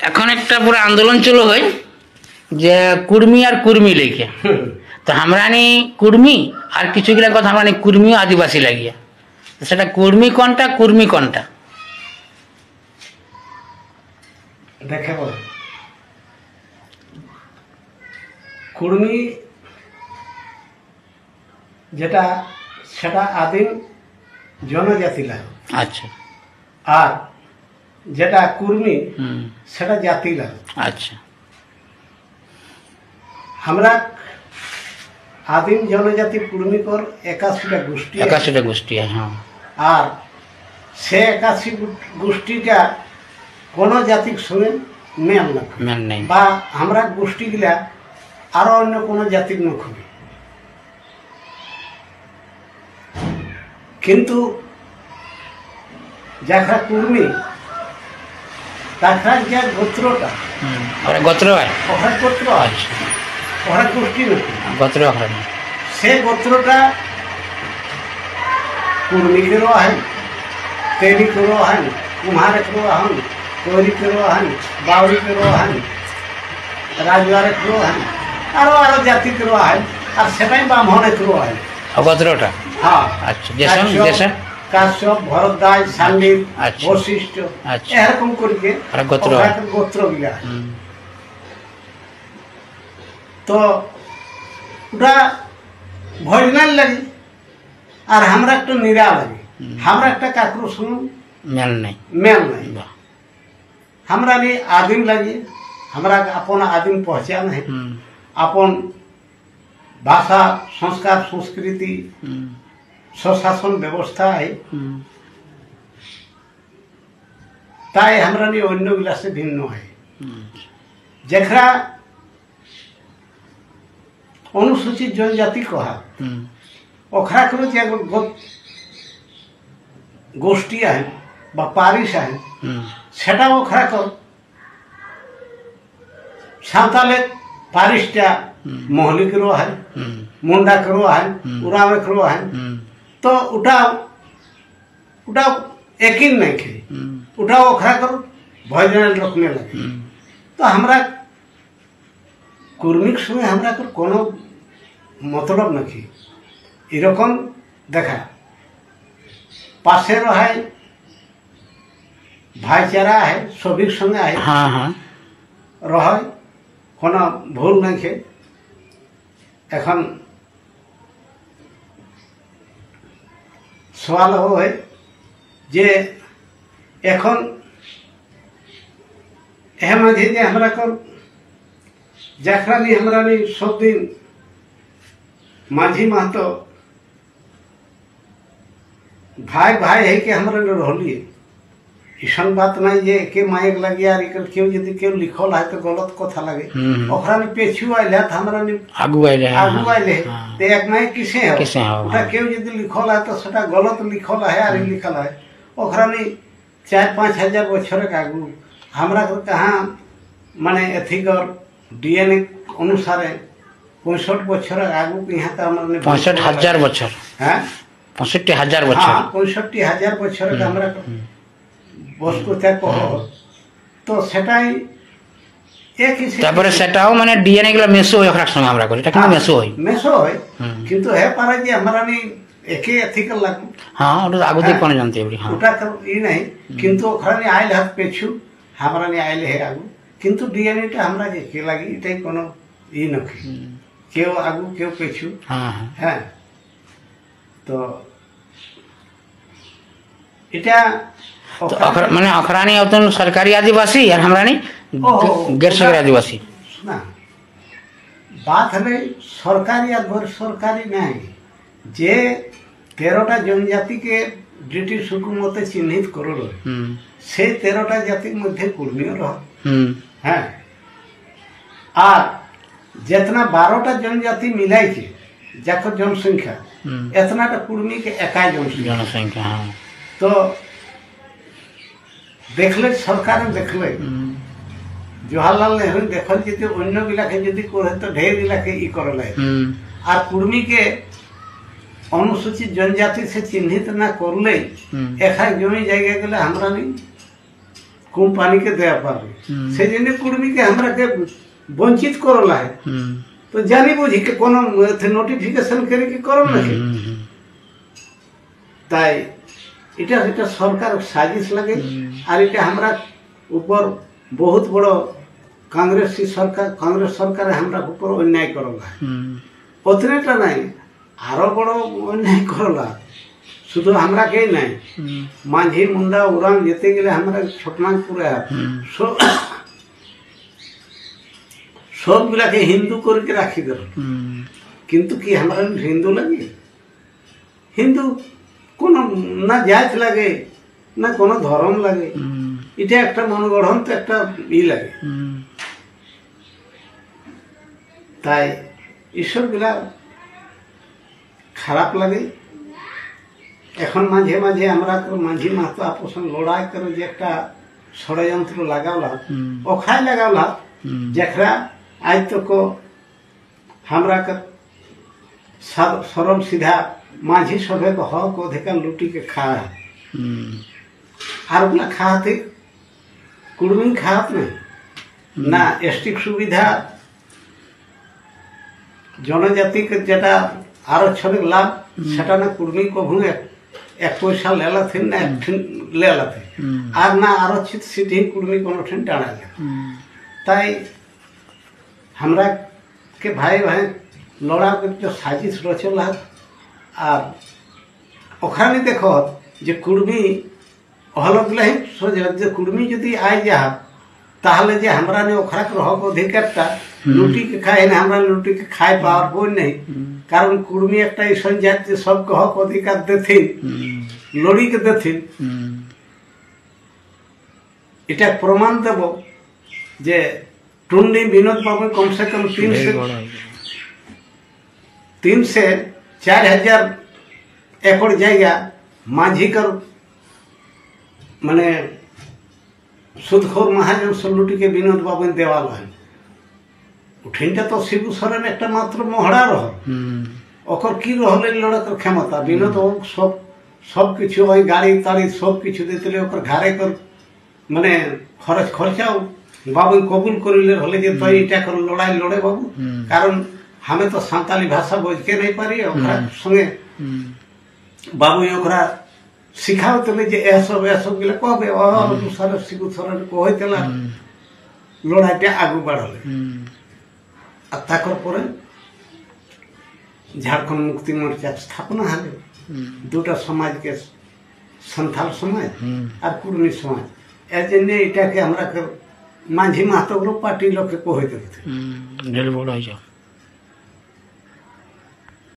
এখন একটা পুরো আন্দোলন চলো হয় যে কুর্মি আর কুর্মি লেগে তো हमरानी कुर्मी और किछु गिला কথা हमरानी कुर्मी आदिवासी লাগিয়া সেটা কুর্মি কোনটা কুর্মি কোনটা দেখে বল কুর্মি যেটা সেটা আদিম জনজাতি লাগে আচ্ছা আর যেটা কুর্মি সেটা জাতি লাগে আচ্ছা আমরা आदिम जनजाति कुर्मी कर 81 गोष्ठी है हाँ और से 81 गोष्ठी का कोनो जाति संगे मेल नहीं बा हमरा गोष्ठी गिला आरो अन्य कोनो जाति न खुबे किंतु जाखरा कुर्मी ताखरा जे गोत्रटा और गोत्र है गोत्र अच्छा ওরা গোষ্ঠী গোত্র সে গোত্রটা কুর্মিকেরও আহেন তেলিকেরও আহেন কুম্হারেকেরও আহেন কৈরিকেরও আহেন বাউরিকেরও আহেন রাজওয়ারেকেরও আহেন আরো জাতিকেরও আহেন আর সেটাই ব্রাহ্মণেকেরও আহেন গোত্রটা হ্যাঁ আচ্ছা যেসব যেসব কাশ্যপ ভরদ্বাজ সান্ডিল বশিষ্ঠ এরকম করিকে গোত্র গিলা तो ওটা ভজনাল লাগে আর আমরা একটা নিরা লাগে আমরা একটা কাকরো শুনুন মেল নাই हमरा ने आदिम लगे हमरा अपन आदिम पहचान है अपन भाषा संस्कार संस्कृति स्वशासन व्यवस्था है ताई हमरा ने अन्य गिला से भिन्न है जखरा अनुसूचित जनजाति कहा ओखरा करो जे गोष्ठी है बा पारिश है सेटा ओखरा कर साताले पारिशटा मोहली करो है मुंडा करो है उरावे करो है तो उठा यकीन नहीं खे उठा ओखरा करो भजन रखने लगे तो हमरा कुर्मिक समय हमरा को कोनो मतलब नहीं एरकम देखा पासे रहा भाईचारा है सभी संगे है हाँ हाँ रहा कोनो भूल नहीं खे एखन सवाल हो है जे एखन एह माझे जे हमरा को जखरा नहीं हमरा नहीं सब दिन माझी महतो भाई भाई है कि हमरा ने रहलिए ईसन बात नहीं जे के माइक लगे यार इकर क्यों यदि क्यों लिखल है तो गलत कथा लगे ओखरा ने पेछु आइले त हमरा ने आगु आइले ते एक नहीं किसे है ओटा क्यों यदि लिखल है तो सेटा गलत लिखल है यार लिखल है ओखरा ने 4-5 हजार बछर के आगु हमरा को कहां माने एथिकर डीएनए अनुसार 65 बछर आगु यहाँ तो हमने 65,000 बछर हैं 65,000 बछर 65,000 बछर का हमरा बस को त्या कहो तो सेटाई एक ही तापर सेटाओ माने डीएनए गला मेसो होय ओकरा संग हमरा को एटा कि मेसो होय किंतु है पारा जे हमरा ने एके एथिकल लागू हां ओटा आगु दे कोन जानते एबरी हां ओटा कर ई नहीं किंतु ओकरा ने आइल हाथ पेछु हमरा ने आइल है आगु किंतु डीएनए टा हमरा के के लागि इटाई कोनो ई नखी केउ आगु केउ पेछु हां हां तो इटा तो अखर माने अखरानी अतन सरकारी आदिवासी यार हमरा नहीं गैर सरकारी आदिवासी ना बात है सरकारी या गैर सरकारी नहीं जे 13टा जनजाति के ब्रिटिश हुकूमत चिन्हित करो से 13टा जाति मध्य कुर्मी रह हैं आ जितना 12टा जनजाति मिलाई के जाकर जनसंख्या इतना टा कुर्मी के एकाई जनसंख्या हां तो देखले सरकार देखले जवाहरलाल नेहरू देखल जे अन्य गिला के यदि करे तो ढेर गिला के ई करले और कुर्मी के अनुसूचित जनजाति से चिन्हित ना करले एखा जमी जायगा गेले हमरा नहीं কোম্পানিকে দেওয়া পারবে সেই জন্য কুর্মীকে আমরাকে বঞ্চিত করলা হয় তো জানি বুঝি কে কোনো নোটিফিকেশন করে কি করো নাকি তাই এটা এটা সরকার সাজিশ লাগে আর এটা আমরা উপর বহুত বড় কংগ্রেস সরকার আমরা উপর অন্যায় করলা অতটা নাই আরো বড় অন্যায় করলা শুধু আমরা কে নাই মাঝি মুন্ডা উড়ান যেতে গেলে আমরা ছোটনাগপুরে সবগুলাকে হিন্দু করে রাখি দিল কিন্তু কি আমরা হিন্দু লাগে হিন্দু কোন না জাত লাগে না কোনো ধর্ম লাগে এটা একটা মনগঠন তো একটা লাগে তাই এইসবগুলা খারাপ লাগে এখন মাঝে মাঝে আমরা মাঝি মাহাতো আপোষ লড়াই করে যে একটা ষড়যন্ত্র লাগাওলাম ওখাই লাগাওলাম যেখরা আজ তক हमरा सरल सीधा माझी सभे को हक अधिकार लूटी के खा আর ওগুলা খাওয়াতে কুড়মি খাওয়াত না না এসটিক সুবিধা জনজাতিকে যেটা আরো ছড়ে লাভ সেটা না কুড়মি কভু এক পয়সা লেলা থিন না এক লেলা থিন আর না আরো সিটি কুড়মি কোনো ঠিন টানা যায় তাই हमरा के भाई भाई लड़ा के जो साजिश रचला আর ওখানে দেখো যে কুড়মি হলগুলাই যে কুড়মি যদি আই যা তাহলে যে আমরা নে ওখরা হক অধিকারটা লুটি के খাই না আমরা লুটি के খাই পাওয়ার বই নেই কারণ কুড়মি একটা এইসব জাত যে সবকে হক অধিকার দেথিন লড়ি के দেথিন এটা প্রমাণ দেব যে टुंडी विनोद बाबू कम से कम 3 से 4,000 एकड़ जाएगा माझी कर माने सुदखोर महाजन सलुटी के विनोद बाबू देवाल है उठिनटा तो शिबू सरन एक मात्र मोहड़ा रह ओकर की रहले लड़ा कर क्षमता विनोद सब किछु ओई गाड़ी ताड़ी सब किछु देतले ओकर घरे कर माने खर्चा बाबू कबूल करिले हले जे तो इटा कर लड़ाई लड़े बाबू कारण हमें तो सांताली भाषा बोझ के नहीं पारी ओकरा संगे बाबू ओकरा सिखाओ तले जे एसब गिला कहबे और दूसरा सिगु थरन कहैतला लड़ाईटा आगु बढ़ले आ ताकर परे झारखंड मुक्ति मोर्चा स्थापना हले दुटा समाज के संथाल समाज और कुर्मी समाज एजने इटा के हमरा माझी मातो पार्टी लोग के कहते